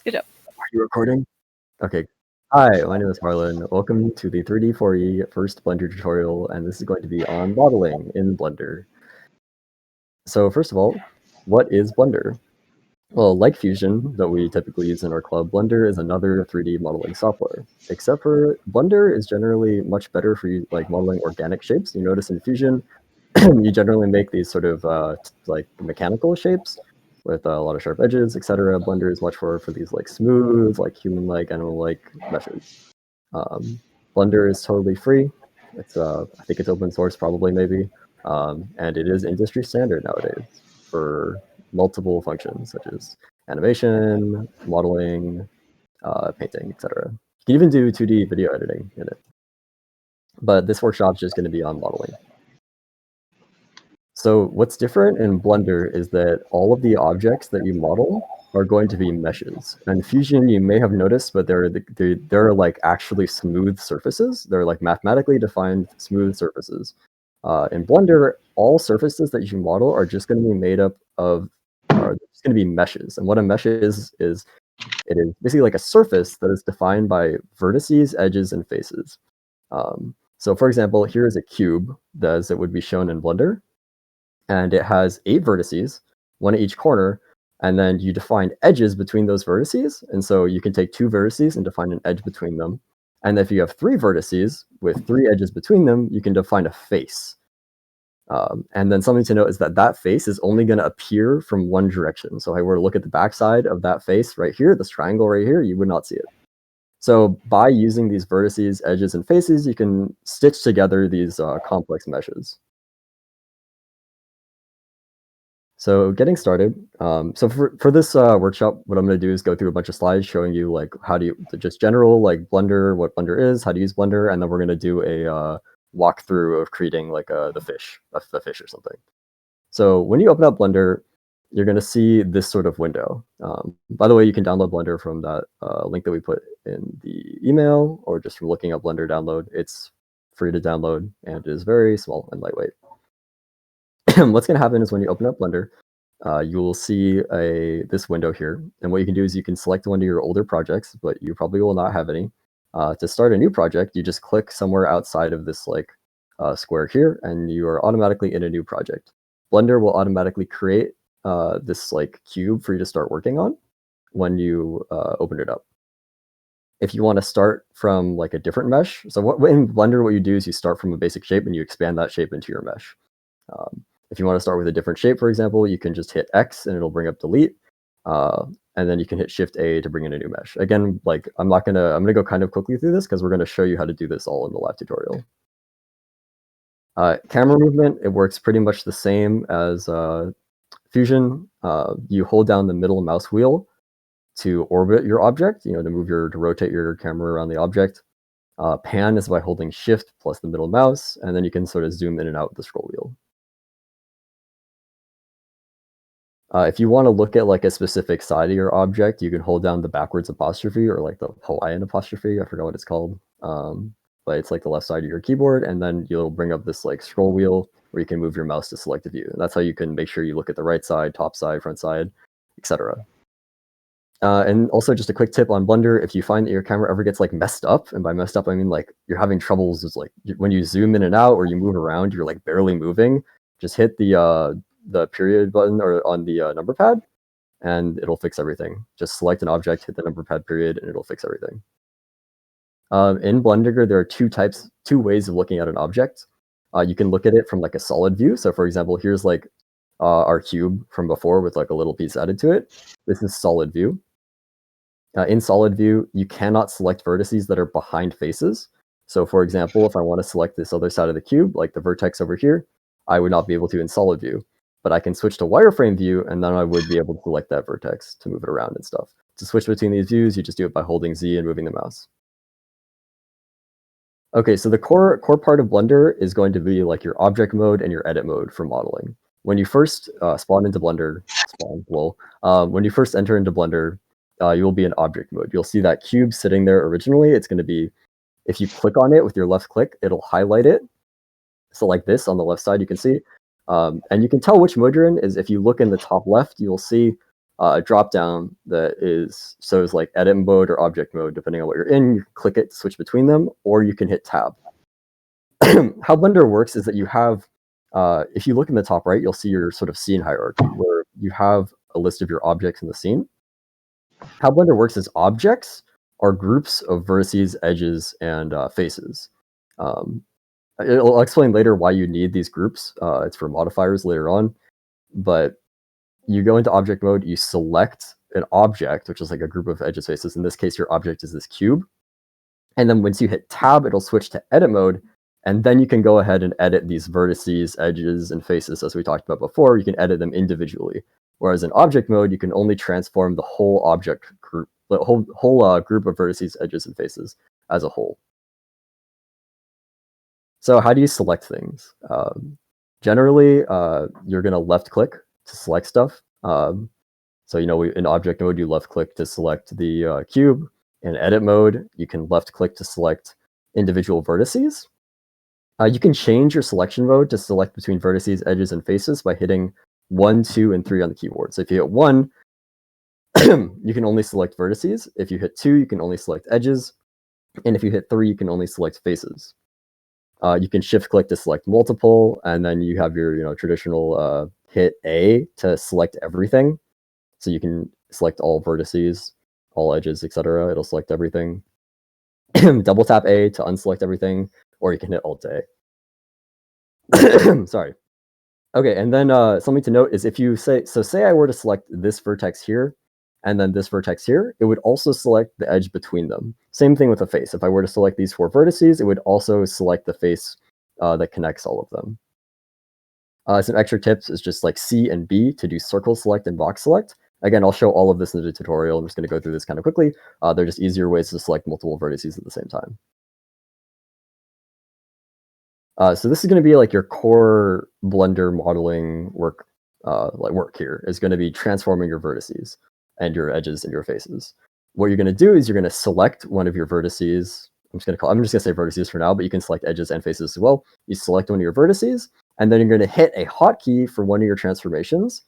Good job. Are you recording? Okay. Hi, my name is Harlan. Welcome to the 3D 4E first Blender tutorial, and this is going to be on modeling in Blender. So first of all, what is Blender? Well, like Fusion that we typically use in our club, Blender is another 3D modeling software. Except for Blender is generally much better for like modeling organic shapes. You notice in Fusion, you generally make these sort of like mechanical shapes with a lot of sharp edges, etc. Blender is much more for these like smooth, like human-like, animal-like meshes. Blender is totally free. It's I think it's open source, probably maybe, and it is industry standard nowadays for multiple functions such as animation, modeling, painting, etc. You can even do 2D video editing in it. But this workshop's just going to be on modeling. So what's different in Blender is that all of the objects that you model are going to be meshes. And Fusion, you may have noticed, but they're like actually smooth surfaces. They're like mathematically defined smooth surfaces. In Blender, all surfaces that you model are just going to be made up of, are just going to be meshes. And what a mesh is it is basically like a surface that is defined by vertices, edges, and faces. So for example, here is a cube as it would be shown in Blender. And it has 8 vertices, one at each corner, and then you define edges between those vertices. And so you can take 2 vertices and define an edge between them. And if you have 3 vertices with 3 edges between them, you can define a face. And then something to note is that that face is only going to appear from one direction. So if I were to look at the backside of that face right here, this triangle right here, you would not see it. So by using these vertices, edges, and faces, you can stitch together these complex meshes. So getting started, so for this workshop, what I'm going to do is go through a bunch of slides showing you like how do you, just general like Blender, what Blender is, how to use Blender, and then we're going to do a walkthrough of creating like the fish or something. So when you open up Blender, you're going to see this sort of window. By the way, you can download Blender from that link that we put in the email, or just from looking up Blender download. It's free to download, and it is very small and lightweight. What's going to happen is when you open up Blender, you will see this window here. And what you can do is you can select one of your older projects, but you probably will not have any. To start a new project, you just click somewhere outside of this like square here, and you are automatically in a new project. Blender will automatically create this like cube for you to start working on when you open it up. If you want to start from like a different mesh, so in Blender, what you do is you start from a basic shape and you expand that shape into your mesh. If you want to start with a different shape, for example, you can just hit X and it'll bring up delete. And then you can hit Shift A to bring in a new mesh. Again, like I'm going to go kind of quickly through this because we're going to show you how to do this all in the live tutorial. Camera movement, it works pretty much the same as Fusion. You hold down the middle mouse wheel to orbit your object, to rotate your camera around the object. Pan is by holding Shift plus the middle mouse, and then you can sort of zoom in and out with the scroll wheel. If you want to look at like a specific side of your object, you can hold down the backwards apostrophe or like the Hawaiian apostrophe. I forgot what it's called. But it's like the left side of your keyboard, and then you'll bring up this like scroll wheel where you can move your mouse to select a view. And that's how you can make sure you look at the right side, top side, front side, etc. And also just a quick tip on Blender, if you find that your camera ever gets like messed up, and by messed up I mean like you're having troubles, is like when you zoom in and out or you move around, you're like barely moving, just hit the period button or on the number pad, and it'll fix everything. Just select an object, hit the number pad period, and it'll fix everything. In Blender, there are two ways of looking at an object. You can look at it from like a solid view. So for example, here's like our cube from before with like a little piece added to it. This is solid view. In solid view, you cannot select vertices that are behind faces. So for example, if I want to select this other side of the cube, like the vertex over here, I would not be able to in solid view. But I can switch to wireframe view, and then I would be able to select that vertex to move it around and stuff. To switch between these views, you just do it by holding Z and moving the mouse. Okay, so the core part of Blender is going to be like your object mode and your edit mode for modeling. When you first spawn into Blender, when you first enter into Blender, you will be in object mode. You'll see that cube sitting there originally. It's going to be, if you click on it with your left click, it'll highlight it. So like this on the left side, you can see. And you can tell which mode you're in is if you look in the top left, you'll see a drop down that shows like edit mode or object mode, depending on what you're in. You can click it to switch between them, or you can hit tab. How Blender works is that you have, if you look in the top right, you'll see your sort of scene hierarchy where you have a list of your objects in the scene. How Blender works is objects are groups of vertices, edges, and faces. I'll explain later why you need these groups. It's for modifiers later on, but you go into object mode, you select an object, which is like a group of edges, faces. In this case, your object is this cube. And then once you hit tab, it'll switch to edit mode. And then you can go ahead and edit these vertices, edges, and faces, as we talked about before. You can edit them individually. Whereas in object mode, you can only transform the whole object group, the whole group of vertices, edges, and faces as a whole. So how do you select things? Generally, you're going to left click to select stuff. So, in object mode, you left click to select the cube. In edit mode, you can left click to select individual vertices. You can change your selection mode to select between vertices, edges, and faces by hitting 1, 2, and 3 on the keyboard. So if you hit 1, you can only select vertices. If you hit 2, you can only select edges. And if you hit 3, you can only select faces. You can shift click to select multiple, and then you have your traditional hit A to select everything. So you can select all vertices, all edges, etc. It'll select everything. Double tap A to unselect everything, or you can hit Alt A. Sorry. Okay, and then something to note is if you say I were to select this vertex here, and then this vertex here, it would also select the edge between them. Same thing with a face. If I were to select these 4 vertices, it would also select the face that connects all of them. Some extra tips is just like C and B to do circle select and box select. Again, I'll show all of this in the tutorial. I'm just going to go through this kind of quickly. They're just easier ways to select multiple vertices at the same time. So this is going to be like your core Blender modeling work here is going to be transforming your vertices and your edges and your faces. What you're going to do is you're going to select one of your vertices. I'm just going to say vertices for now, but you can select edges and faces as well. You select one of your vertices, and then you're going to hit a hotkey for one of your transformations.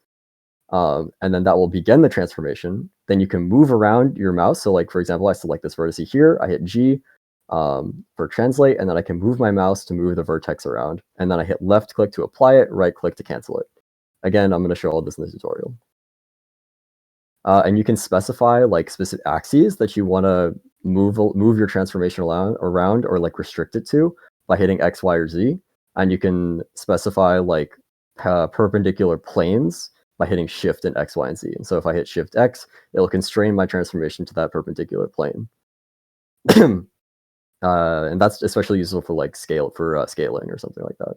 And then that will begin the transformation. Then you can move around your mouse. So like, for example, I select this vertex here, I hit G for translate, and then I can move my mouse to move the vertex around. And then I hit left click to apply it, right click to cancel it. Again, I'm going to show all this in the tutorial. And you can specify like specific axes that you want to move your transformation around or like restrict it to by hitting X, Y, or Z. And you can specify like perpendicular planes by hitting Shift and X, Y, and Z. And so if I hit Shift X, it'll constrain my transformation to that perpendicular plane. And that's especially useful for like scaling or something like that.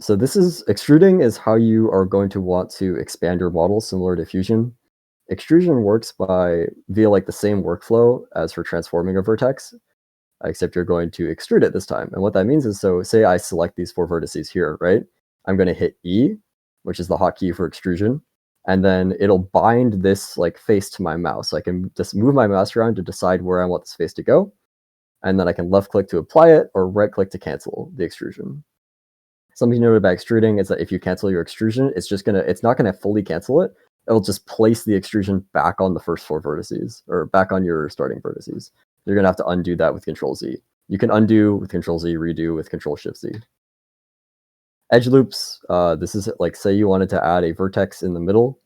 So this is extruding is how you are going to want to expand your model similar to Fusion. Extrusion works via like the same workflow as for transforming a vertex, except you're going to extrude it this time. And what that means is, so say I select these 4 vertices here, right? I'm going to hit E, which is the hotkey for extrusion, and then it'll bind this like face to my mouse. So I can just move my mouse around to decide where I want this face to go, and then I can left click to apply it or right click to cancel the extrusion. Something noted about extruding is that if you cancel your extrusion, it's not gonna fully cancel it. It'll just place the extrusion back on the first 4 vertices, or back on your starting vertices. You're gonna have to undo that with Control Z. You can undo with Control Z, redo with Control Shift Z. Edge loops. This is like, say you wanted to add a vertex in the middle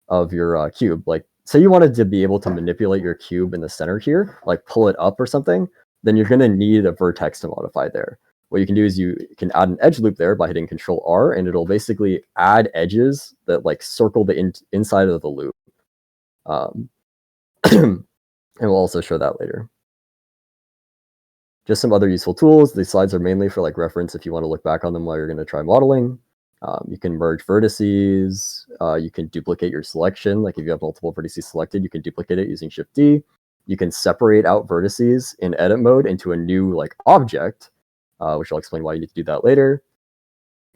of your cube. Like, say you wanted to be able to manipulate your cube in the center here, like pull it up or something. Then you're gonna need a vertex to modify there. What you can do is you can add an edge loop there by hitting Control R, and it'll basically add edges that like circle the inside of the loop. And we'll also show that later. Just some other useful tools. These slides are mainly for like reference if you want to look back on them while you're going to try modeling. You can merge vertices. You can duplicate your selection. Like if you have multiple vertices selected, you can duplicate it using Shift D. You can separate out vertices in edit mode into a new like object, which I'll explain why you need to do that later.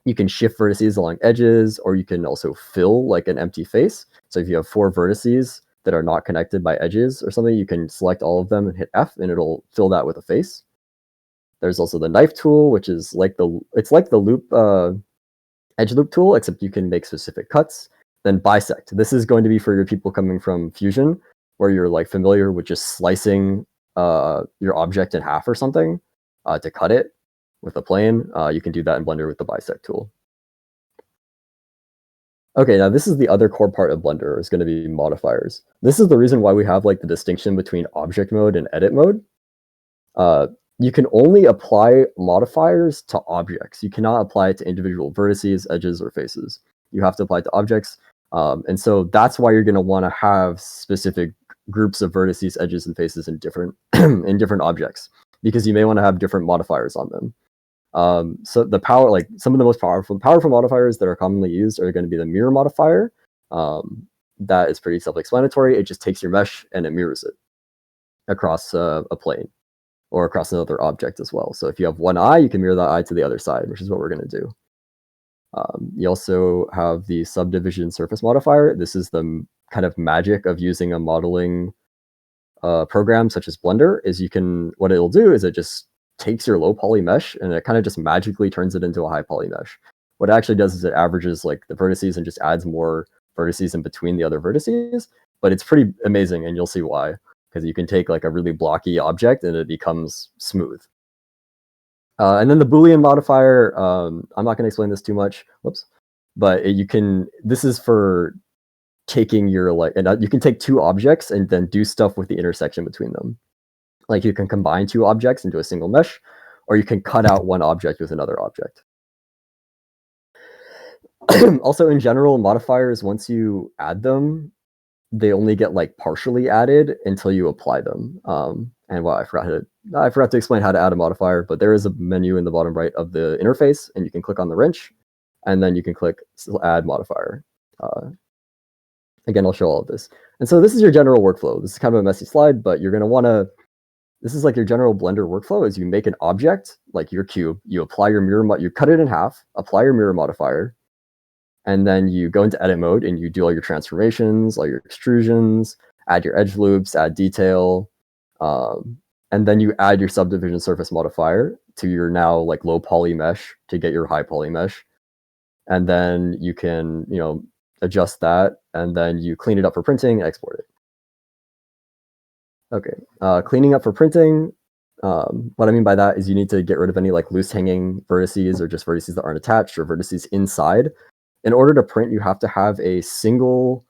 You can shift vertices along edges, or you can also fill like an empty face. So if you have 4 vertices that are not connected by edges or something, you can select all of them and hit F, and it'll fill that with a face. There's also the knife tool, which is like the loop edge loop tool, except you can make specific cuts. Then bisect. This is going to be for your people coming from Fusion, where you're like familiar with just slicing your object in half or something to cut it with a plane. You can do that in Blender with the bisect tool. Okay, now this is the other core part of Blender, is going to be modifiers. This is the reason why we have like the distinction between object mode and edit mode. You can only apply modifiers to objects. You cannot apply it to individual vertices, edges, or faces. You have to apply it to objects. And so that's why you're going to want to have specific groups of vertices, edges, and faces in different in different objects, because you may want to have different modifiers on them. So the power, like some of the most powerful modifiers that are commonly used are going to be the mirror modifier. That is pretty self-explanatory. It just takes your mesh and it mirrors it across a plane or across another object as well. So if you have one eye, you can mirror that eye to the other side, which is what we're going to do. You also have the subdivision surface modifier. This is the kind of magic of using a modeling program such as Blender. Is what it'll do is it just takes your low poly mesh and it kind of just magically turns it into a high poly mesh. What it actually does is it averages like the vertices and just adds more vertices in between the other vertices. But it's pretty amazing, and you'll see why. Because you can take like a really blocky object and it becomes smooth. And then the Boolean modifier, I'm not going to explain this too much. Whoops. But this is for taking your you can take two objects and then do stuff with the intersection between them. Like you can combine two objects into a single mesh, or you can cut out one object with another object. Also, in general, modifiers, once you add them, they only get like partially added until you apply them. And well, I forgot to explain how to add a modifier, but there is a menu in the bottom right of the interface, and you can click on the wrench, and then you can click add modifier. Again, I'll show all of this. And so this is your general workflow. This is kind of a messy slide, but you're going to want to, this is like your general Blender workflow. Is you make an object like your cube, you apply your mirror, you cut it in half, apply your mirror modifier, and then you go into edit mode and you do all your transformations, all your extrusions, add your edge loops, add detail, and then you add your subdivision surface modifier to your now like low poly mesh to get your high poly mesh. And then you can, adjust that, and then you clean it up for printing and export it. Okay, cleaning up for printing. What I mean by that is you need to get rid of any like loose hanging vertices or just vertices that aren't attached or vertices inside. In order to print, you have to have a single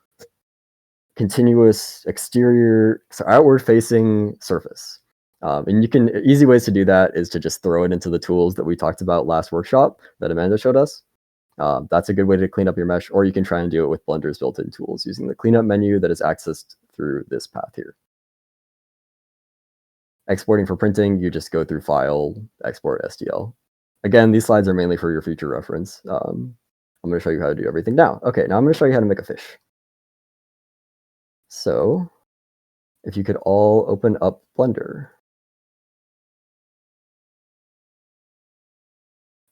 continuous exterior, so outward facing surface. And easy ways to do that is to just throw it into the tools that we talked about last workshop that Amanda showed us. That's a good way to clean up your mesh, or you can try and do it with Blender's built-in tools using the cleanup menu that is accessed through this path here. Exporting for printing, you just go through File, Export STL. Again, these slides are mainly for your future reference. I'm going to show you how to do everything now. Okay, now I'm going to show you how to make a fish. So, if you could all open up Blender.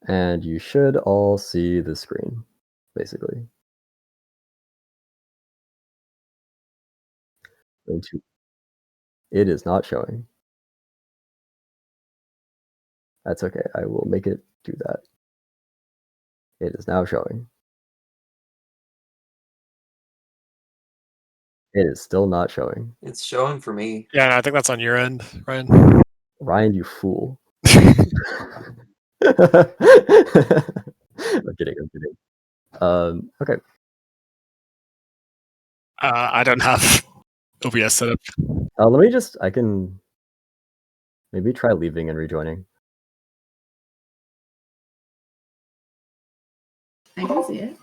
And you should all see the screen, basically. It is not showing. That's okay. I will make it do that. It is now showing. It is still not showing. It's showing for me. Yeah, no, I think that's on your end, Ryan. Ryan, you fool. I'm kidding. Okay. I don't have OBS set up. I can maybe try leaving and rejoining. I can see it.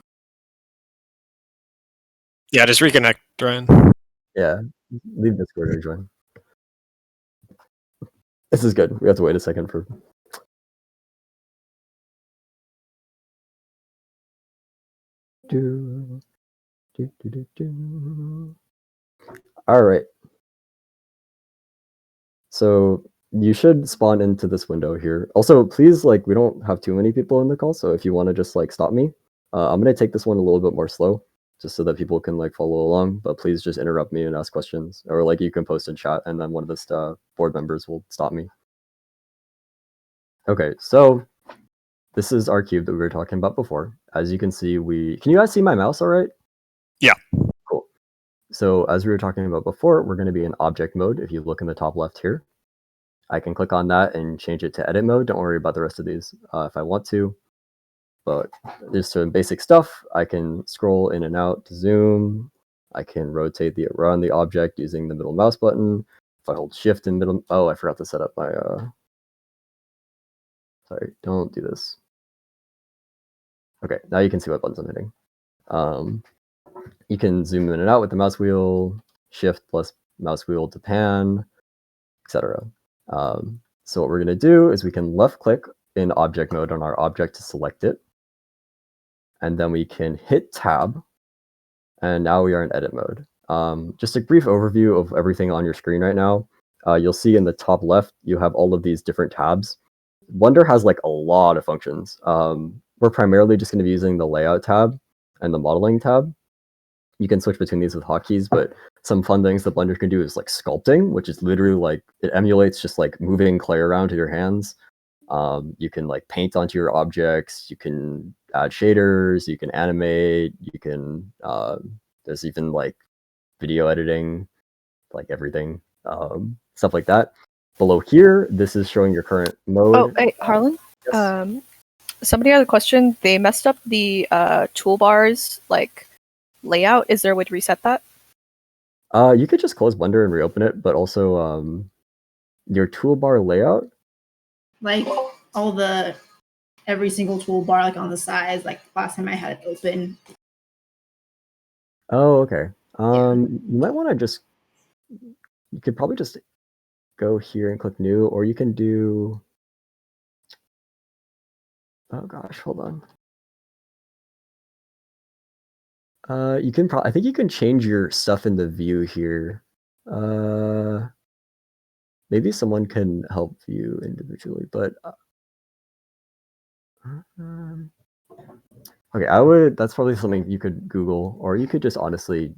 Yeah, just reconnect, Ryan. Yeah, leave Discord and rejoin. This is good. We have to wait a second for. All right. So you should spawn into this window here. Also, please, we don't have too many people in the call, so if you want to just stop me, I'm gonna take this one a little bit more slow, just so that people can follow along. But please just interrupt me and ask questions, or you can post in chat, and then one of the board members will stop me. Okay, so this is our cube that we were talking about before. As you can see, can you guys see my mouse all right? Yeah. Cool. So as we were talking about before, we're going to be in object mode. If you look in the top left here, I can click on that and change it to edit mode. Don't worry about the rest of these if I want to. But there's some basic stuff. I can scroll in and out to zoom. I can rotate around the object using the middle mouse button. If I hold shift in middle, oh, I forgot to set up my, sorry, don't do this. Okay, now you can see what buttons I'm hitting. You can zoom in and out with the mouse wheel, shift plus mouse wheel to pan, etc. So what we're going to do is we can left click in object mode on our object to select it. And then we can hit tab. And now we are in edit mode. Just a brief overview of everything on your screen right now. You'll see in the top left, you have all of these different tabs. Blender has like a lot of functions. We're primarily just going to be using the layout tab and the modeling tab. You can switch between these with hotkeys, but some fun things that Blender can do is like sculpting, which is literally like, it emulates just like moving clay around to your hands. You can like paint onto your objects, you can add shaders, you can animate, you can, there's even like video editing, like everything, stuff like that. Below here, this is showing your current mode. Oh, hey, Harlan? Yes. Somebody had a question. They messed up the toolbars, like, layout. Is there a way to reset that? You could just close Blender and reopen it, but also your toolbar layout. Like every single toolbar, like on the sides, like last time I had it open. Oh, okay. You might want to just, you could probably just go here and click new, or you can do, oh gosh, hold on. You can I think you can change your stuff in the view here. Maybe someone can help you individually, but okay, that's probably something you could Google, or you could just honestly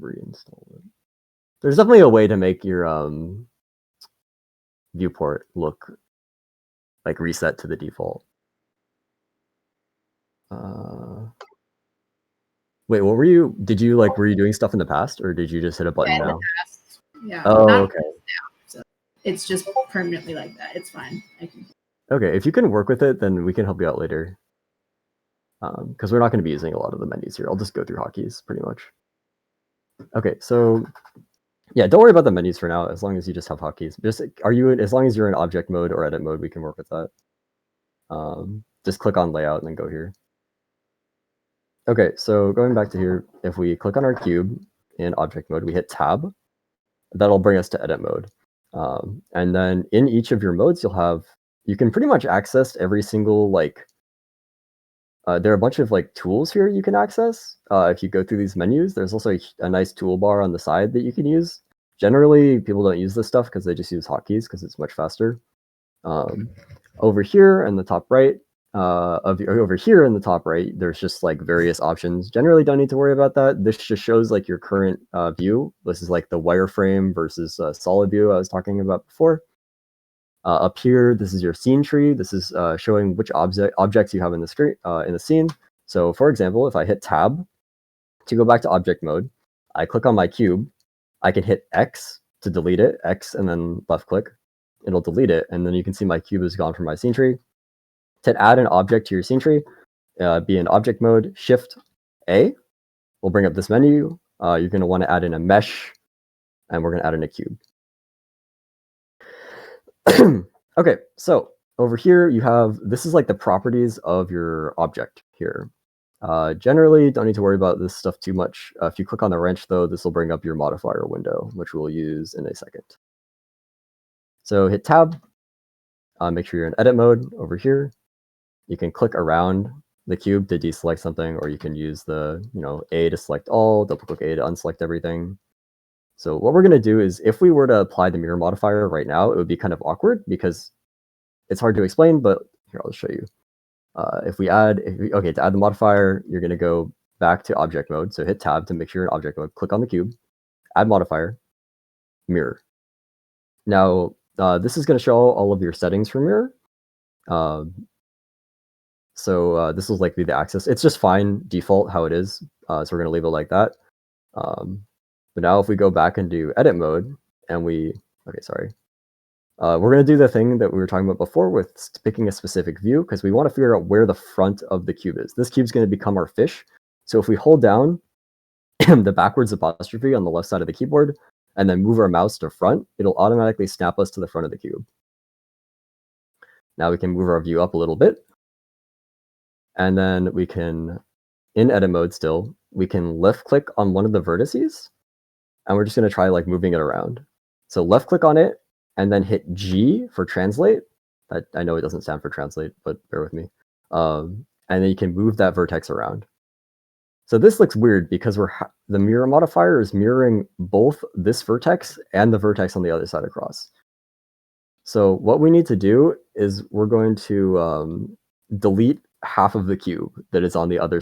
reinstall it. There's definitely a way to make your viewport look like reset to the default. Wait, what were you? Were you doing stuff in the past, or did you just hit a button now? Yeah. Oh, okay. Now, so it's just permanently like that. It's fine. Okay, if you can work with it, then we can help you out later. Because we're not going to be using a lot of the menus here. I'll just go through hotkeys pretty much. Okay, so yeah, don't worry about the menus for now, as long as you just have hotkeys. As long as you're in object mode or edit mode, we can work with that. Just click on layout and then go here. Okay, so going back to here, if we click on our cube in object mode, we hit tab, that'll bring us to edit mode. And then in each of your modes, you can pretty much access every single, there are a bunch of tools here you can access. If you go through these menus, there's also a nice toolbar on the side that you can use. Generally, people don't use this stuff because they just use hotkeys because it's much faster. Over here in the top right, over here in the top right, there's just various options. Generally, don't need to worry about that. This just shows your current view. This is the wireframe versus solid view I was talking about before. Up here, this is your scene tree. This is showing which objects you have in the screen in the scene. So, for example, if I hit tab to go back to object mode, I click on my cube. I can hit X to delete it, X and then left click. It'll delete it, and then you can see my cube is gone from my scene tree. To add an object to your scene tree, be in object mode, Shift A will bring up this menu. You're going to want to add in a mesh, and we're going to add in a cube. Okay, so over here this is the properties of your object here. Generally, don't need to worry about this stuff too much. If you click on the wrench, though, this will bring up your modifier window, which we'll use in a second. So hit tab, make sure you're in edit mode over here. You can click around the cube to deselect something, or you can use the A to select all, double click A to unselect everything. So what we're going to do is, if we were to apply the mirror modifier right now, it would be kind of awkward because it's hard to explain, but here, I'll show you. To add the modifier, you're going to go back to object mode. So hit tab to make sure you're in object mode, click on the cube, add modifier, mirror. Now, this is going to show all of your settings for mirror. So this will likely be the axis. It's just fine default how it is. So we're going to leave it like that. But now if we go back into edit mode and we're going to do the thing that we were talking about before with picking a specific view, because we want to figure out where the front of the cube is. This cube's going to become our fish. So if we hold down the backwards apostrophe on the left side of the keyboard and then move our mouse to front, it'll automatically snap us to the front of the cube. Now we can move our view up a little bit. And then we can, in edit mode still, we can left click on one of the vertices. And we're just going to try like moving it around. So left click on it and then hit G for translate. I know it doesn't stand for translate, but bear with me. And then you can move that vertex around. So this looks weird because the mirror modifier is mirroring both this vertex and the vertex on the other side across. So what we need to do is we're going to delete half of the cube that is on the other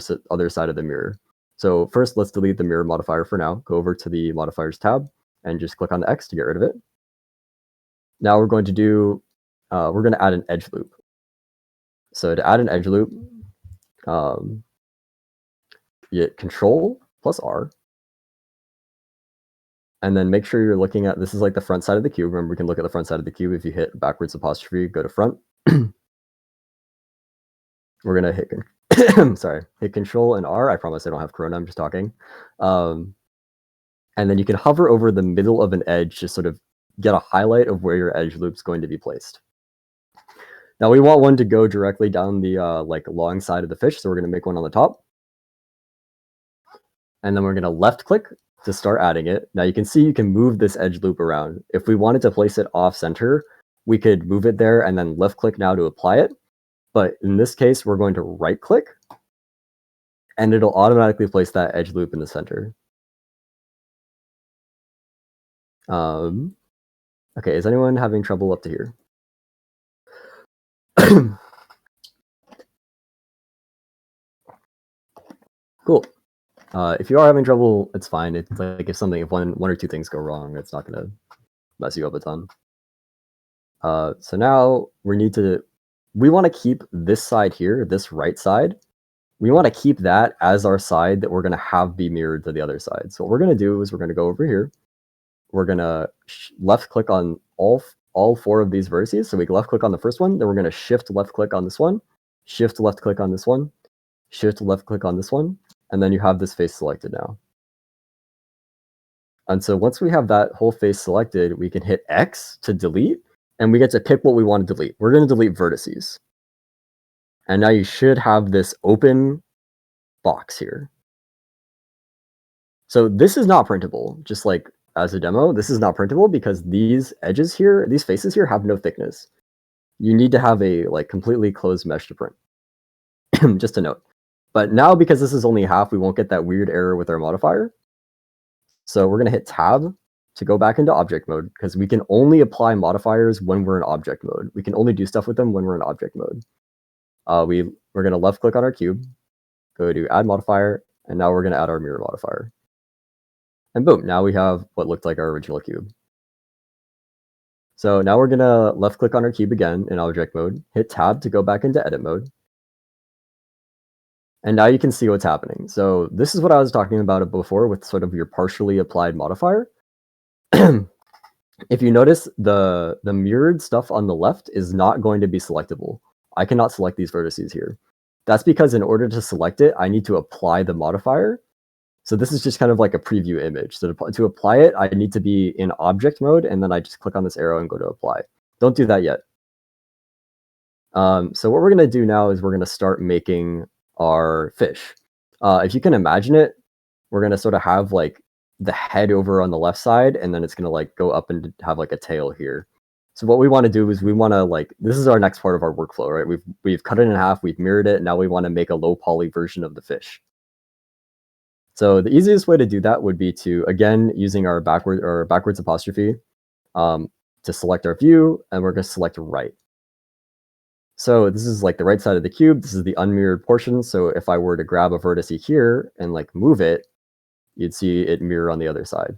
side of the mirror. So first, let's delete the mirror modifier for now. Go over to the modifiers tab and just click on the X to get rid of it. Now we're going to do, we're going to add an edge loop. So to add an edge loop, you hit Control plus R. And then make sure you're looking at, this is like the front side of the cube. Remember, we can look at the front side of the cube. If you hit backwards apostrophe, go to front. We're going to hit hit Control and R. I promise I don't have Corona. I'm just talking. And then you can hover over the middle of an edge to sort of get a highlight of where your edge loop's going to be placed. Now we want one to go directly down the like long side of the fish, so we're going to make one on the top. And then we're going to left click to start adding it. Now you can see you can move this edge loop around. If we wanted to place it off center, we could move it there and then left click now to apply it. But in this case, we're going to right click and it'll automatically place that edge loop in the center. Okay, is anyone having trouble up to here? Cool. If you are having trouble, it's fine. It's like if one or two things go wrong, it's not going to mess you up a ton. So now we want to keep this side here, this right side. We want to keep that as our side that we're going to have be mirrored to the other side. So what we're going to do is we're going to go over here. We're going to left click on all four of these vertices. So we can left click on the first one, then we're going to shift left click on this one, shift left click on this one, shift left click on this one, and then you have this face selected now. And so once we have that whole face selected, we can hit X to delete, and we get to pick what we want to delete. We're going to delete vertices. And now you should have this open box here. So this is not printable, just like as a demo, this is not printable because these edges here, these faces here have no thickness. You need to have a like completely closed mesh to print. Just a note. But now because this is only half, we won't get that weird error with our modifier. So we're going to hit Tab to go back into object mode because we can only apply modifiers when we're in object mode. We can only do stuff with them when we're in object mode. We're going to left click on our cube, go to add modifier, and now we're going to add our mirror modifier. And boom, now we have what looked like our original cube. So now we're going to left click on our cube again in object mode, hit Tab to go back into edit mode. And now you can see what's happening. So this is what I was talking about before with sort of your partially applied modifier. If you notice, the mirrored stuff on the left is not going to be selectable. I cannot select these vertices here. That's because in order to select it, I need to apply the modifier. So this is just kind of like a preview image. So to apply it, I need to be in object mode, and then I just click on this arrow and go to apply. Don't do that yet. So what we're going to do now is we're going to start making our fish. If you can imagine it, we're going to sort of have like the head over on the left side, and then it's going to like go up and have like a tail here. So what we want to do is we want to like, this is our next part of our workflow, right? We've cut it in half, we've mirrored it, and now we want to make a low poly version of the fish. So the easiest way to do that would be to, again, using our backwards apostrophe to select our view, and we're going to select right. So this is like the right side of the cube. This is the unmirrored portion. So if I were to grab a vertex here and like move it, you'd see it mirror on the other side.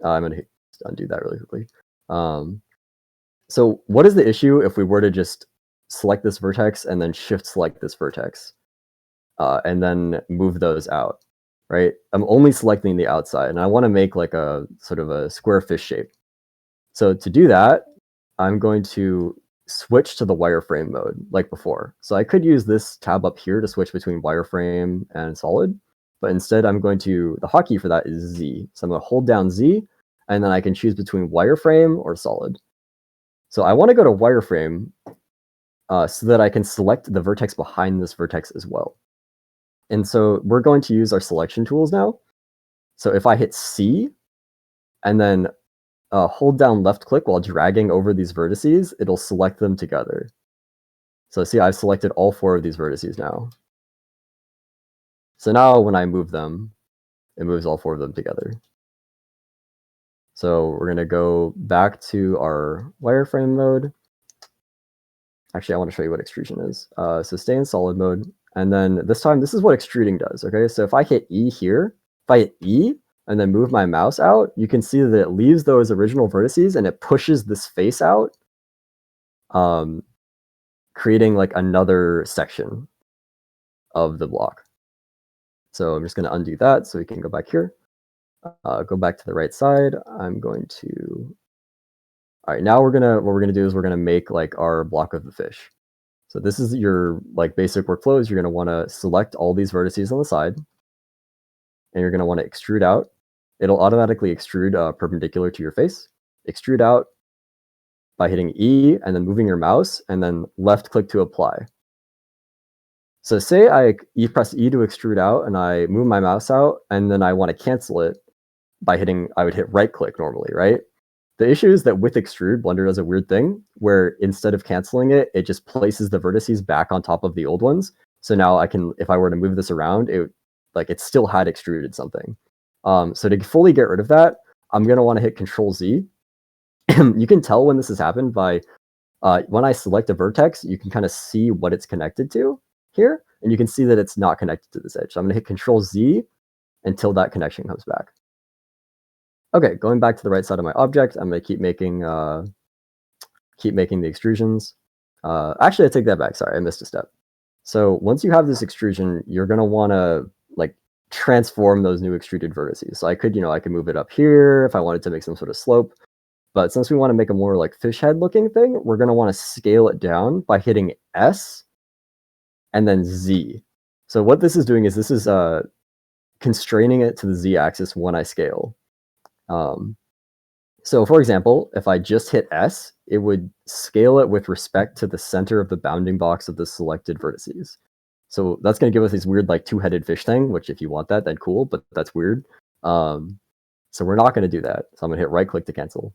I'm going to undo that really quickly. So what is the issue if we were to just select this vertex and then shift select this vertex, and then move those out, right? I'm only selecting the outside, and I want to make like a sort of a square fish shape. So to do that, I'm going to switch to the wireframe mode like before. So I could use this tab up here to switch between wireframe and solid, but instead I'm going to, the hotkey for that is Z. So I'm going to hold down Z, and then I can choose between wireframe or solid. So I want to go to wireframe so that I can select the vertex behind this vertex as well. And so we're going to use our selection tools now. So if I hit C and then hold down left click while dragging over these vertices, it'll select them together. So see, I've selected all 4 of these vertices now. So now when I move them, it moves all 4 of them together. So we're going to go back to our wireframe mode. Actually, I want to show you what extrusion is. So stay in solid mode. And then this time, this is what extruding does. Okay, so if I hit E here, if I hit E and then move my mouse out, you can see that it leaves those original vertices and it pushes this face out, creating like another section of the block. So I'm just going to undo that so we can go back here. Go back to the right side. I'm going to. All right, now what we're gonna do is we're gonna make like our block of the fish. So this is your like basic workflow. Is you're gonna want to select all these vertices on the side, and you're gonna want to extrude out. It'll automatically extrude perpendicular to your face. Extrude out by hitting E and then moving your mouse, and then left click to apply. So say I press E to extrude out, and I move my mouse out, and then I want to cancel it by I would hit right click normally, right? The issue is that with extrude, Blender does a weird thing where instead of canceling it, it just places the vertices back on top of the old ones. So now I can, if I were to move this around, it still had extruded something. So to fully get rid of that, I'm going to want to hit Control Z. You can tell when this has happened by when I select a vertex, you can kind of see what it's connected to here, and you can see that it's not connected to this edge. So I'm going to hit Control Z until that connection comes back. Okay, going back to the right side of my object, I'm going to keep making the extrusions. Actually, I take that back. Sorry, I missed a step. So once you have this extrusion, you're going to want to like transform those new extruded vertices. So I could move it up here if I wanted to make some sort of slope. But since we want to make a more like fish head looking thing, we're going to want to scale it down by hitting S and then Z. So what this is doing is this is constraining it to the Z axis when I scale. So for example, if I just hit S, it would scale it with respect to the center of the bounding box of the selected vertices. So that's going to give us these weird like 2-headed fish thing, which if you want that, then cool, but that's weird. So we're not going to do that. So I'm going to hit right click to cancel.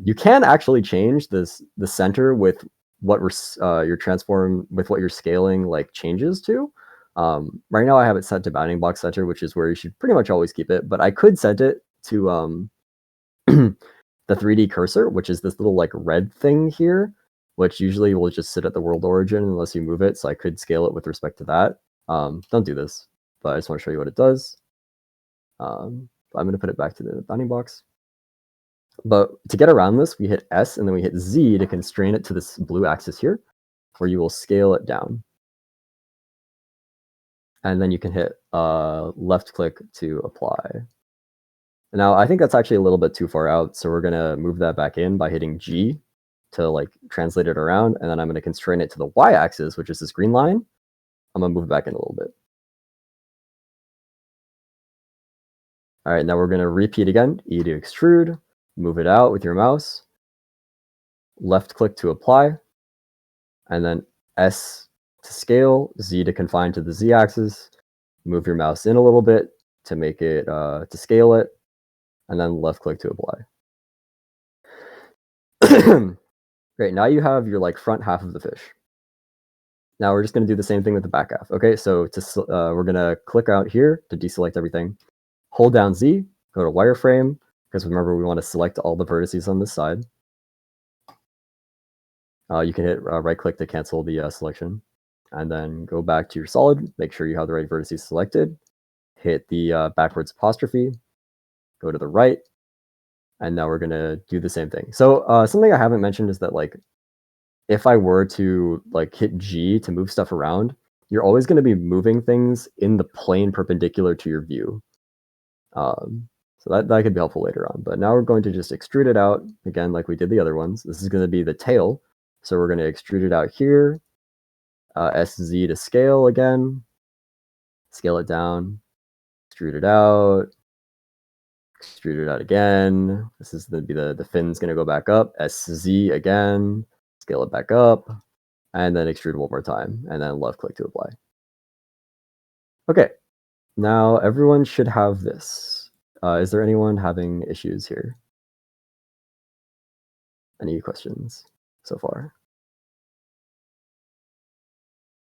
You can actually change the center with what your transform with what you're scaling like changes to. Right now I have it set to bounding box center, which is where you should pretty much always keep it, but I could set it to the 3D cursor, which is this little like red thing here, which usually will just sit at the world origin unless you move it. So I could scale it with respect to that. Don't do this, but I just want to show you what it does. I'm going to put it back to the bounding box. But to get around this, we hit S and then we hit Z to constrain it to this blue axis here, where you will scale it down. And then you can hit left click to apply. Now, I think that's actually a little bit too far out, so we're going to move that back in by hitting G to like translate it around, and then I'm going to constrain it to the y-axis, which is this green line. I'm going to move it back in a little bit. All right, now we're going to repeat again, E to extrude, move it out with your mouse, left click to apply, and then S to scale, Z to confine to the Z-axis, move your mouse in a little bit to make it, to scale it, and then left click to apply. Great, now you have your like front half of the fish. Now we're just going to do the same thing with the back half. Okay, so we're going to click out here to deselect everything. Hold down Z, go to wireframe, because remember we want to select all the vertices on this side. You can hit right click to cancel the selection. And then go back to your solid, make sure you have the right vertices selected. Hit the backwards apostrophe, go to the right, and now we're going to do the same thing. So something I haven't mentioned is that like if I were to like hit G to move stuff around, you're always going to be moving things in the plane perpendicular to your view. So that could be helpful later on. But now we're going to just extrude it out again, like we did the other ones. This is going to be the tail. So we're going to extrude it out here. SZ to scale again. Scale it down. Extrude it out. Extrude it out again. This is going to be the fin's going to go back up. SZ again. Scale it back up. And then extrude one more time. And then left click to apply. Okay. Now everyone should have this. Is there anyone having issues here? Any questions so far?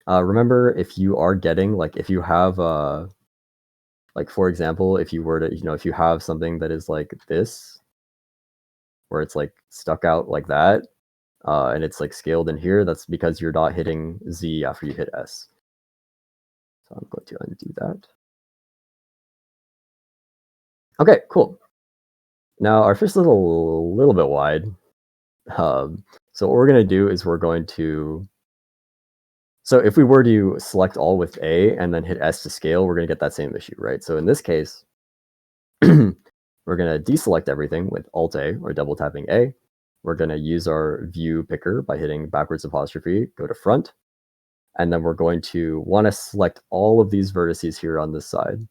Remember, if you are getting, like, if you have, like, for example, if you were to, if you have something that is like this, where it's like stuck out like that, and it's like scaled in here, that's because you're not hitting Z after you hit S. So I'm going to undo that. Okay, cool. Now our fish is a little bit wide. So what we're going to do is we're going to... So if we were to select all with A and then hit S to scale, we're going to get that same issue, right? So in this case, we're going to deselect everything with Alt A or double tapping A. We're going to use our view picker by hitting backwards apostrophe, go to front. And then we're going to want to select all of these vertices here on this side.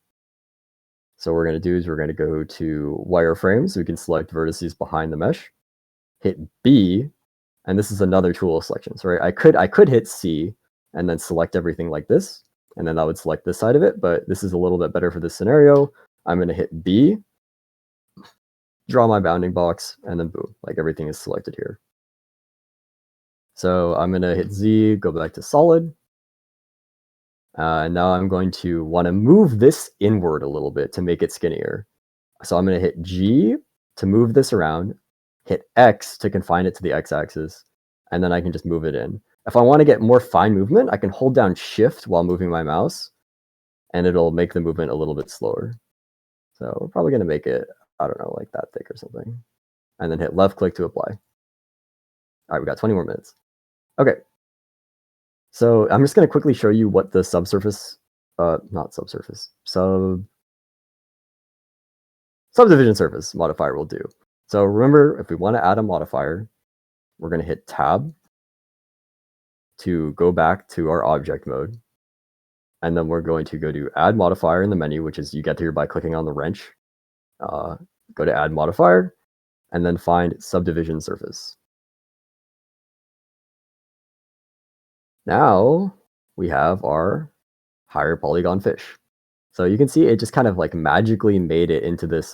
So what we're going to do is we're going to go to wireframe, so we can select vertices behind the mesh. Hit B, and this is another tool selection. So right, I could hit C and then select everything like this, and then that would select this side of it, but this is a little bit better for this scenario. I'm going to hit B, draw my bounding box, and then boom, like everything is selected here. So I'm going to hit Z, go back to solid. And now I'm going to want to move this inward a little bit to make it skinnier. So I'm going to hit G to move this around, hit X to confine it to the X-axis, and then I can just move it in. If I want to get more fine movement, I can hold down Shift while moving my mouse, and it'll make the movement a little bit slower. So we're probably going to make it, I don't know, like that thick or something. And then hit left click to apply. All right, we got 20 more minutes. Okay. So I'm just going to quickly show you what the subsurface, not subsurface, subdivision surface modifier will do. So remember, if we want to add a modifier, we're going to hit Tab to go back to our object mode. And then we're going to go to Add Modifier in the menu, which is you get here by clicking on the wrench. Go to Add Modifier, and then find Subdivision Surface. Now we have our higher polygon fish. So you can see it just kind of like magically made it into this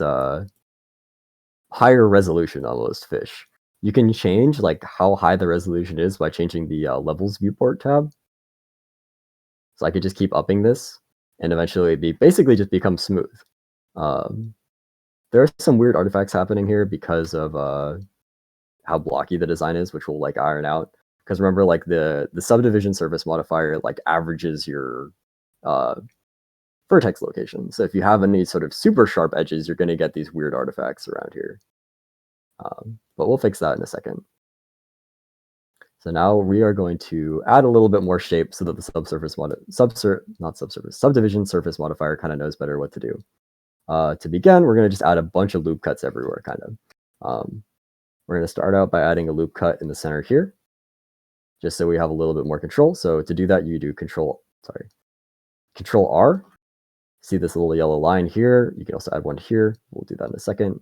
higher resolution almost fish. You can change like how high the resolution is by changing the levels viewport tab. So I could just keep upping this, and eventually it'd basically just become smooth. There are some weird artifacts happening here because of how blocky the design is, which we'll like iron out. Because remember, like the subdivision surface modifier like averages your vertex location. So if you have any sort of super sharp edges, you're going to get these weird artifacts around here. But we'll fix that in a second. So now we are going to add a little bit more shape so that the subdivision surface modifier kind of knows better what to do. To begin, we're going to just add a bunch of loop cuts everywhere, kind of. We're going to start out by adding a loop cut in the center here, just so we have a little bit more control. So to do that, you do Control R. See this little yellow line here. You can also add one here. We'll do that in a second.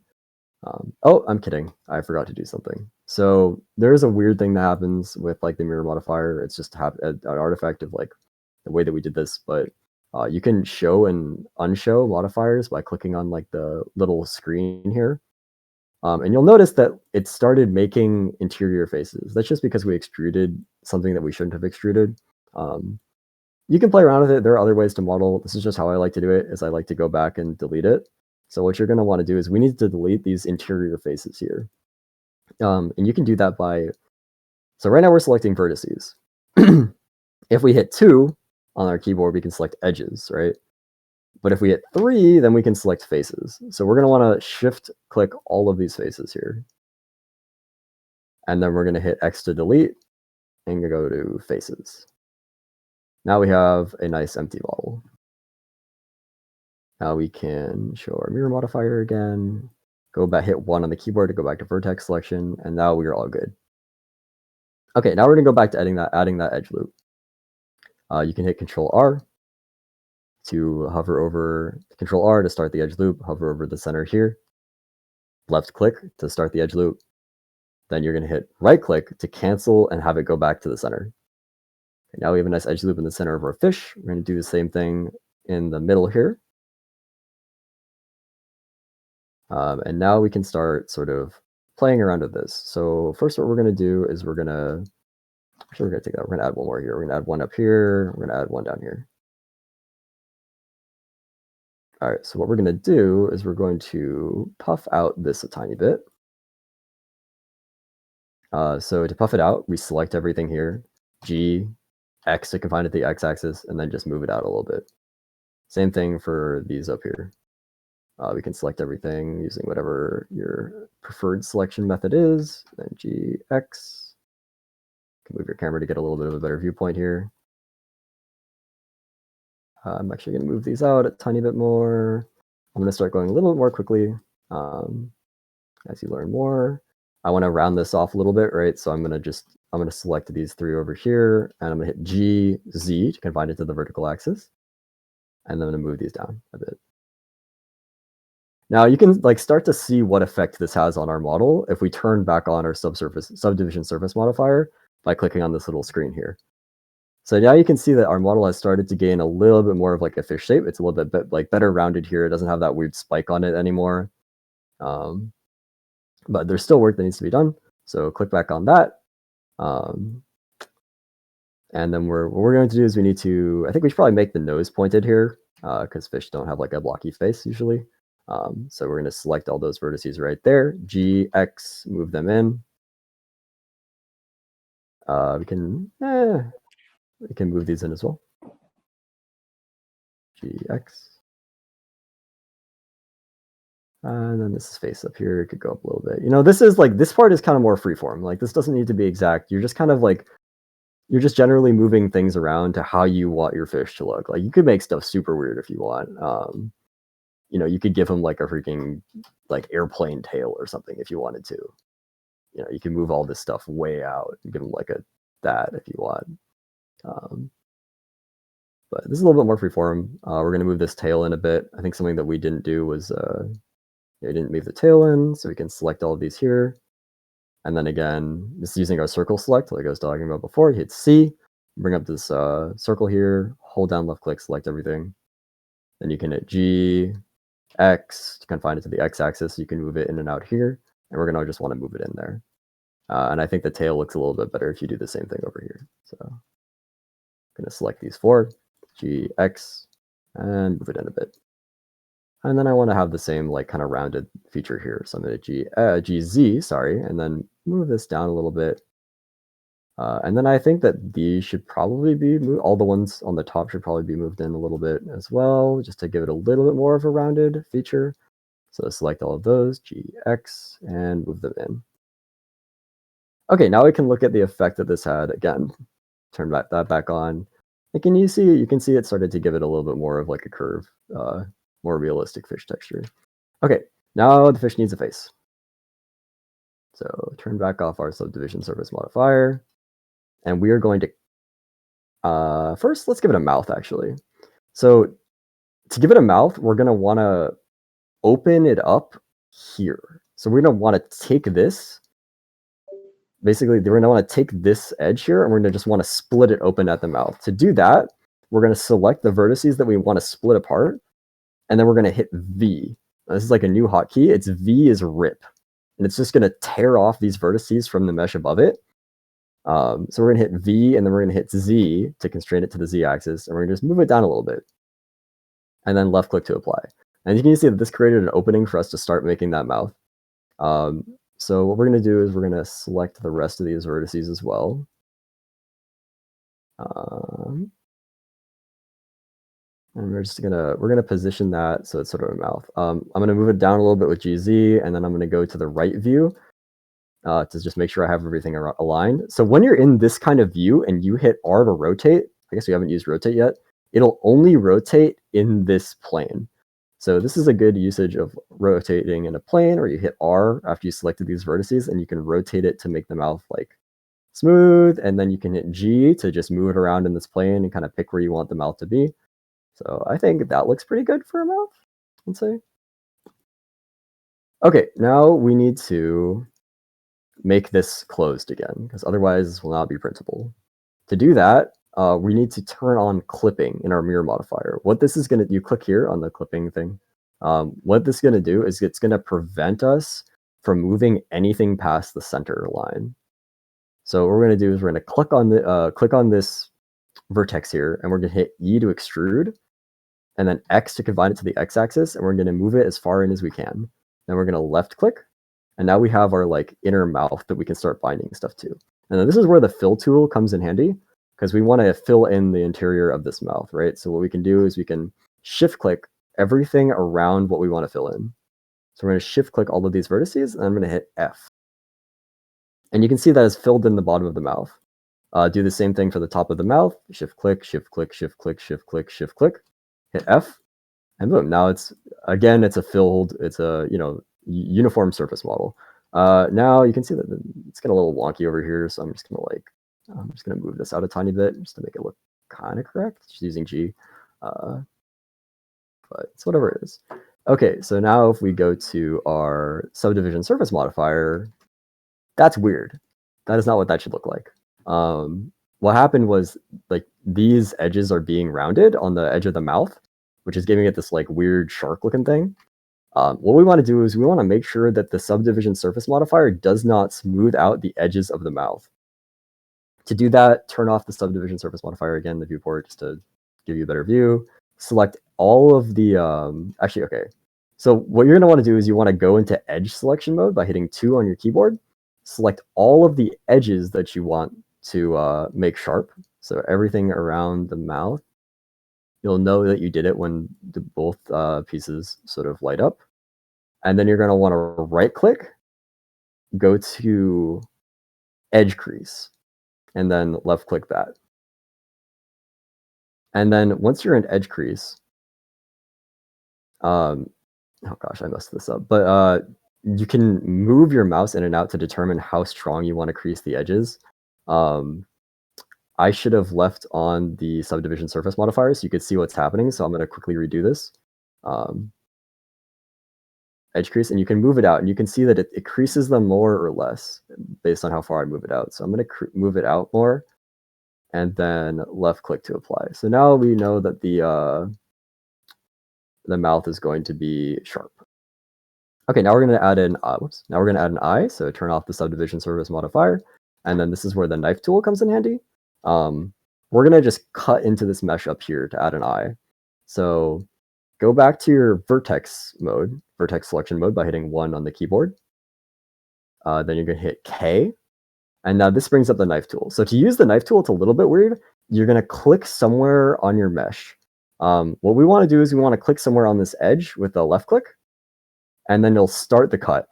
Oh, I'm kidding. I forgot to do something. So there is a weird thing that happens with like the mirror modifier. It's just an artifact of like the way that we did this, but you can show and unshow modifiers by clicking on like the little screen here. And you'll notice that it started making interior faces. That's just because we extruded something that we shouldn't have extruded. You can play around with it. There are other ways to model. This is just how I like to do it, is I like to go back and delete it. So what you're going to want to do is we need to delete these interior faces here. And you can do that by... So right now we're selecting vertices. If we hit 2 on our keyboard, we can select edges, right? But if we hit 3, then we can select faces. So we're going to want to shift click all of these faces here. And then we're going to hit X to delete. and go to faces. Now we have a nice empty model. Now we can show our mirror modifier again, go back, hit 1 on the keyboard to go back to vertex selection, and now we are all good. Okay, now we're gonna go back to adding that edge loop. You can hit Control R to hover over, Control R to start the edge loop, hover over the center here, left click to start the edge loop. Then you're gonna hit right click to cancel and have it go back to the center. Okay, now we have a nice edge loop in the center of our fish. We're gonna do the same thing in the middle here. And now we can start sort of playing around with this. So first what we're gonna do is we're gonna take that. We're gonna add one more here. We're gonna add one up here. We're gonna add one down here. All right, so what we're gonna do is we're going to puff out this a tiny bit. So to puff it out, we select everything here, G, X to confine it to the X-axis, and then just move it out a little bit. Same thing for these up here. We can select everything using whatever your preferred selection method is, then G, X. You can move your camera to get a little bit of a better viewpoint here. I'm actually going to move these out a tiny bit more. I'm going to start going a little bit more quickly as you learn more. I want to round this off a little bit, right? So I'm going to select these 3 over here, and I'm going to hit G, Z to confine it to the vertical axis. And then I'm going to move these down a bit. Now you can start to see what effect this has on our model if we turn back on our subdivision surface modifier by clicking on this little screen here. So now you can see that our model has started to gain a little bit more of a fish shape. It's a little bit better rounded here. It doesn't have that weird spike on it anymore. But there's still work that needs to be done. So click back on that. And then what we're going to do is I think we should probably make the nose pointed here because fish don't have a blocky face usually. So we're going to select all those vertices right there. G, X, move them in. We can move these in as well. G, X. And then this is face up here. It could go up a little bit. This part is kind of more freeform. This doesn't need to be exact. You're just kind of you're just generally moving things around to how you want your fish to look. You could make stuff super weird if you want. You could give him a freaking airplane tail or something if you wanted to. You can move all this stuff way out and give him that if you want. But this is a little bit more freeform. We're going to move this tail in a bit. I think something that we didn't do was we didn't move the tail in, so we can select all of these here. And then again, just using our circle select, like I was talking about before, you hit C, bring up this circle here, hold down left click, select everything. Then you can hit G, X to confine it to the X-axis. You can move it in and out here, and we're going to just want to move it in there. And I think the tail looks a little bit better if you do the same thing over here. So I'm going to select these 4, G, X, and move it in a bit. And then I want to have the same kind of rounded feature here. So I'm going to GZ, sorry, and then move this down a little bit. And then I think that these should probably be moved. All the ones on the top should probably be moved in a little bit as well, just to give it a little bit more of a rounded feature. So select all of those, GX, and move them in. Okay, now we can look at the effect that this had. Again, turn that back on. And you can see it started to give it a little bit more of a curve, more realistic fish texture. Okay, now the fish needs a face. So turn back off our subdivision surface modifier. And we are going to, first, let's give it a mouth, actually. So to give it a mouth, we're going to want to open it up here. So we're going to want to take this. Basically, we're going to want to take this edge here, and we're going to just want to split it open at the mouth. To do that, we're going to select the vertices that we want to split apart, and then we're going to hit V. Now, this is a new hotkey. It's V is rip. And it's just going to tear off these vertices from the mesh above it. So we're going to hit V, and then we're going to hit Z to constrain it to the Z axis, and we're going to just move it down a little bit. And then left click to apply. And you can see that this created an opening for us to start making that mouth. So what we're going to do is we're going to select the rest of these vertices as well. And we're gonna position that so it's sort of a mouth. I'm gonna move it down a little bit with GZ, and then I'm gonna go to the right view, to just make sure I have everything aligned. So when you're in this kind of view and you hit R to rotate, I guess we haven't used rotate yet, it'll only rotate in this plane. So this is a good usage of rotating in a plane, or you hit R after you selected these vertices and you can rotate it to make the mouth like smooth, and then you can hit G to just move it around in this plane and kind of pick where you want the mouth to be. So I think that looks pretty good for a mouth, I'd say. Okay, now we need to make this closed again, because otherwise this will not be printable. To do that, we need to turn on clipping in our mirror modifier. What this is going to, you click here on the clipping thing. What this is going to do is it's going to prevent us from moving anything past the center line. So what we're going to do is we're going to click on this vertex here, and we're going to hit E to extrude, and then X to confine it to the X-axis, and we're going to move it as far in as we can. Then we're going to left click, and now we have our like inner mouth that we can start binding stuff to. And then this is where the fill tool comes in handy, because we want to fill in the interior of this mouth, right? So what we can do is we can shift click everything around what we want to fill in. So we're going to shift click all of these vertices, and I'm going to hit F. And you can see that it's filled in the bottom of the mouth. Do the same thing for the top of the mouth. Shift click, shift click, shift click, shift click, shift click. Hit F, and boom. Now it's a filled, it's a uniform surface model. Now you can see that it's getting a little wonky over here, so I'm just gonna move this out a tiny bit just to make it look kind of correct. Just using G, but it's whatever it is. Okay, so now if we go to our subdivision surface modifier, that's weird. That is not what that should look like. What happened was like these edges are being rounded on the edge of the mouth, which is giving it this like weird shark looking thing. What we want to do is we want to make sure that the subdivision surface modifier does not smooth out the edges of the mouth. To do that, turn off the subdivision surface modifier again, the viewport, just to give you a better view. Select all of the, okay. So what you're going to want to do is you want to go into edge selection mode by hitting 2 on your keyboard. Select all of the edges that you want to make sharp. So everything around the mouth. You'll know that you did it when both pieces sort of light up. And then you're going to want to right click, go to edge crease, and then left click that. And then once you're in edge crease, oh gosh, I messed this up. But you can move your mouse in and out to determine how strong you want to crease the edges. I should have left on the subdivision surface modifier so you could see what's happening. So I'm going to quickly redo this. Edge crease, and you can move it out, and you can see that it creases them more or less based on how far I move it out. So I'm going to move it out more, and then left click to apply. So now we know that the mouth is going to be sharp. Okay, now we're going to add an Now we're going to add an eye. So turn off the subdivision surface modifier, and then this is where the knife tool comes in handy. We're going to just cut into this mesh up here to add an eye. So go back to your vertex selection mode by hitting 1 on the keyboard. Then you're going to hit K. And now this brings up the knife tool. So to use the knife tool, it's a little bit weird. You're going to click somewhere on your mesh. What we want to do is we want to click somewhere on this edge with a left click, and then you'll start the cut.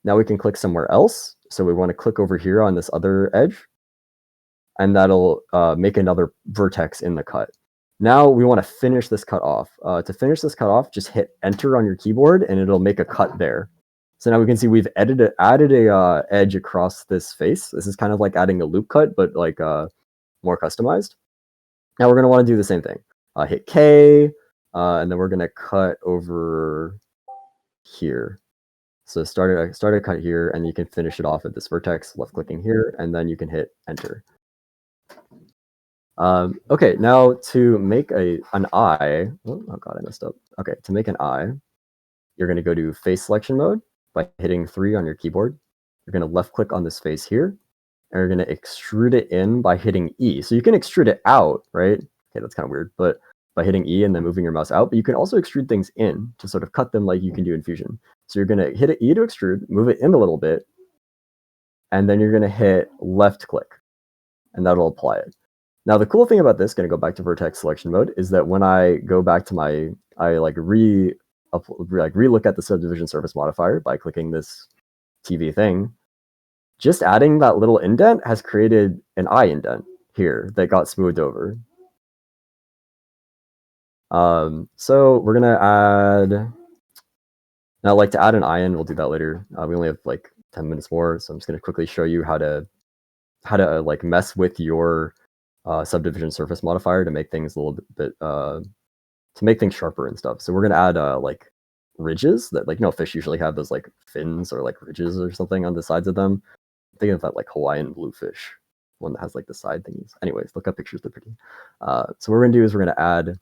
Now we can click somewhere else. So we want to click over here on this other edge, and that'll make another vertex in the cut. Now we want to finish this cut off. To finish this cut off, just hit Enter on your keyboard, and it'll make a cut there. So now we can see we've added a edge across this face. This is kind of like adding a loop cut, but like more customized. Now we're going to want to do the same thing. Hit K, and then we're going to cut over here. So start a cut here, and you can finish it off at this vertex, left clicking here, and then you can hit Enter. Okay, now to make an eye, oh god, I messed up. Okay, to make an eye, you're going to go to face selection mode by hitting 3 on your keyboard. You're going to left click on this face here, and you're going to extrude it in by hitting E. So you can extrude it out, right? Okay, that's kind of weird, but by hitting E and then moving your mouse out, but you can also extrude things in to sort of cut them like you can do in Fusion. So you're going to hit E to extrude, move it in a little bit, and then you're going to hit left click, and that'll apply it. Now, the cool thing about this, going to go back to vertex selection mode, is that when I go back to relook at the subdivision surface modifier by clicking this TV thing, just adding that little indent has created an eye indent here that got smoothed over. So we're gonna add, now like to add an ion, we'll do that later. We only have like 10 minutes more, so I'm just gonna quickly show you how to like mess with your subdivision surface modifier to make things a little bit to make things sharper and stuff. So we're gonna add like ridges that, like, fish usually have those like fins or like ridges or something on the sides of them. Think of that like Hawaiian bluefish one that has like the side thingies. Anyways, look up pictures, they're pretty. So what we're gonna do is we're gonna add,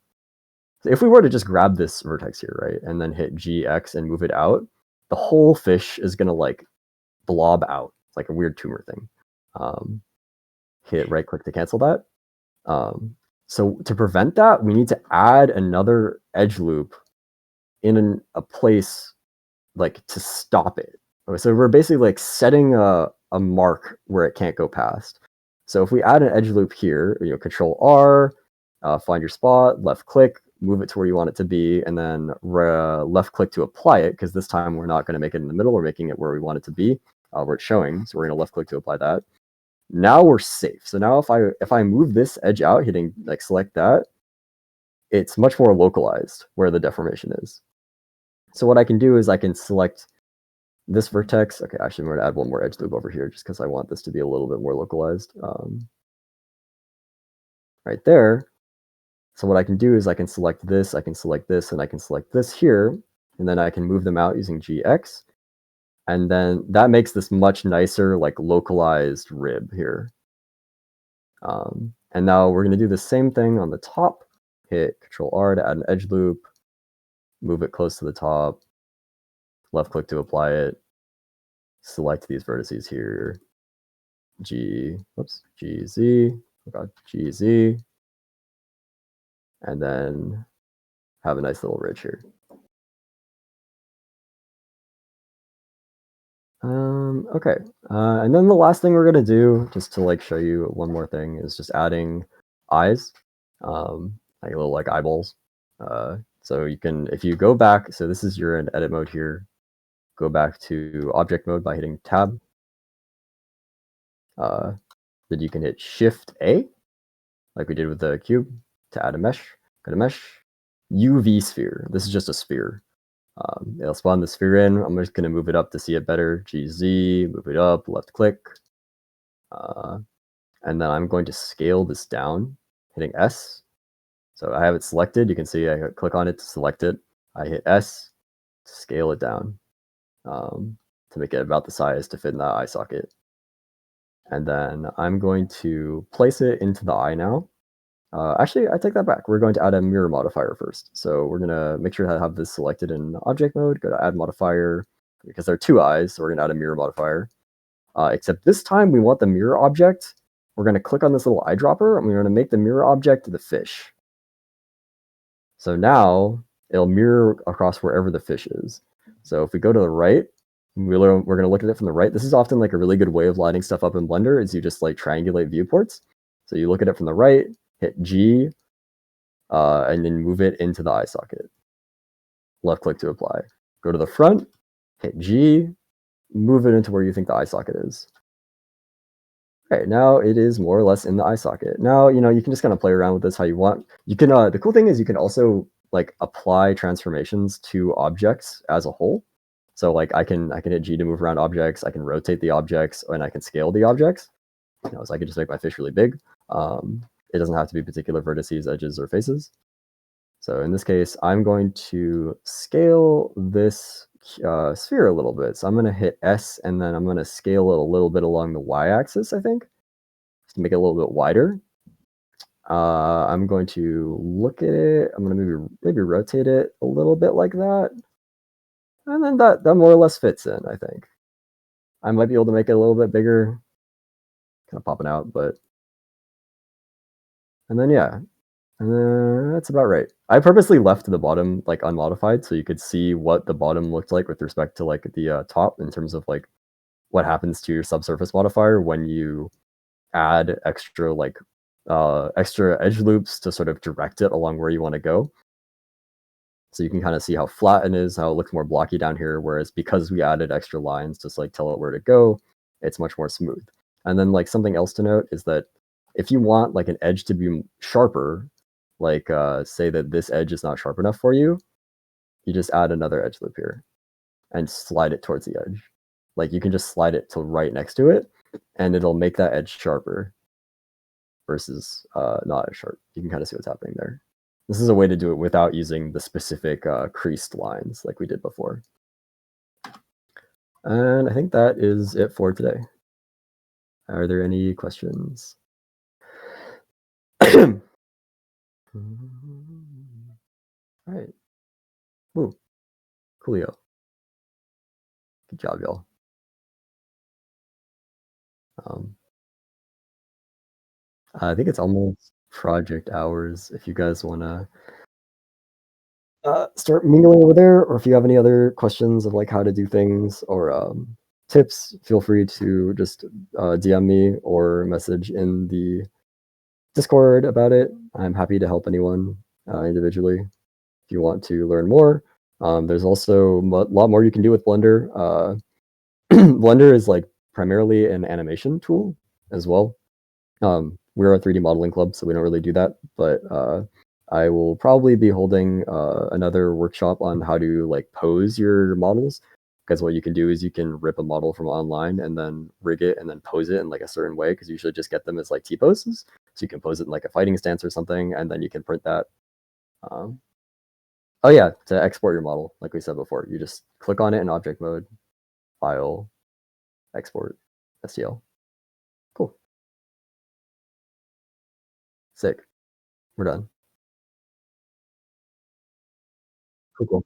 if we were to just grab this vertex here, right, and then hit GX and move it out, the whole fish is gonna like blob out. It's like a weird tumor thing. Hit right click to cancel that. So to prevent that, we need to add another edge loop in a place like to stop it. Okay, so we're basically like setting a mark where it can't go past. So if we add an edge loop here, Control R, find your spot, left click, move it to where you want it to be, and then left click to apply it, because this time we're not going to make it in the middle, we're making it where we want it to be, where it's showing. So we're going to left click to apply that. Now we're safe. So now if I move this edge out, hitting like select that, it's much more localized where the deformation is. So what I can do is I can select this vertex. Okay, actually, I'm going to add one more edge loop over here just because I want this to be a little bit more localized. Right there. So what I can do is I can select this, I can select this, and I can select this here, and then I can move them out using GX. And then that makes this much nicer, like localized rib here. And now we're going to do the same thing on the top. Hit Control R to add an edge loop, move it close to the top, left click to apply it, select these vertices here, GZ, oh God, GZ, and then have a nice little ridge here. Okay, and then the last thing we're gonna do, just to like show you one more thing, is just adding eyes, like little like eyeballs. So you can, if you go back, so this is you're in edit mode here, go back to object mode by hitting tab. Then you can hit Shift A, like we did with the cube, to add a mesh. Go to mesh, UV sphere. This is just a sphere. It'll spawn the sphere in. I'm just going to move it up to see it better. GZ, move it up, left click. And then I'm going to scale this down, hitting S. So I have it selected. You can see I click on it to select it. I hit S to scale it down to make it about the size to fit in that eye socket. And then I'm going to place it into the eye now. Actually, I take that back. We're going to add a mirror modifier first. So we're going to make sure to have this selected in object mode. Go to add modifier, because there are two eyes, so we're going to add a mirror modifier. Except this time we want the mirror object. We're going to click on this little eyedropper, and we're going to make the mirror object the fish. So now it'll mirror across wherever the fish is. So if we go to the right, we're going to look at it from the right. This is often like a really good way of lining stuff up in Blender, is you just like triangulate viewports. So you look at it from the right, hit G, and then move it into the eye socket. Left click to apply. Go to the front, hit G, move it into where you think the eye socket is. Okay, now it is more or less in the eye socket. Now, you can just kind of play around with this how you want. You can, the cool thing is you can also like apply transformations to objects as a whole. So like I can hit G to move around objects, I can rotate the objects, and I can scale the objects. So I can just make my fish really big. It doesn't have to be particular vertices, edges, or faces. So in this case, I'm going to scale this sphere a little bit. So I'm going to hit S, and then I'm going to scale it a little bit along the y-axis, I think, just to make it a little bit wider. I'm going to look at it. I'm going to maybe rotate it a little bit like that. And then that more or less fits in, I think. I might be able to make it a little bit bigger. Kind of popping out, but... And then, yeah. That's about right. I purposely left the bottom like unmodified so you could see what the bottom looked like with respect to like the top in terms of like what happens to your subsurface modifier when you add extra like extra edge loops to sort of direct it along where you want to go. So you can kind of see how flat it is, how it looks more blocky down here, whereas because we added extra lines to like tell it where to go, it's much more smooth. And then like something else to note is that if you want like an edge to be sharper, like say that this edge is not sharp enough for you, you just add another edge loop here and slide it towards the edge. Like you can just slide it to right next to it, and it'll make that edge sharper versus not as sharp. You can kind of see what's happening there. This is a way to do it without using the specific creased lines like we did before. And I think that is it for today. Are there any questions? All right. Woo. Coolio. Good job, y'all. I think it's almost project hours if you guys want to start mingling over there, or if you have any other questions of like how to do things or tips, feel free to just DM me or message in the Discord about it. I'm happy to help anyone individually if you want to learn more. There's also a lot more you can do with Blender. Blender is like primarily an animation tool as well. We're a 3D modeling club, so we don't really do that, but I will probably be holding another workshop on how to like pose your models, because what you can do is you can rip a model from online and then rig it and then pose it in like a certain way, because you should just get them as like T-poses. So you can pose it in like a fighting stance or something, and then you can print that. Oh yeah, to export your model, like we said before, you just click on it in object mode, file, export, STL. Cool. Sick. We're done. Cool.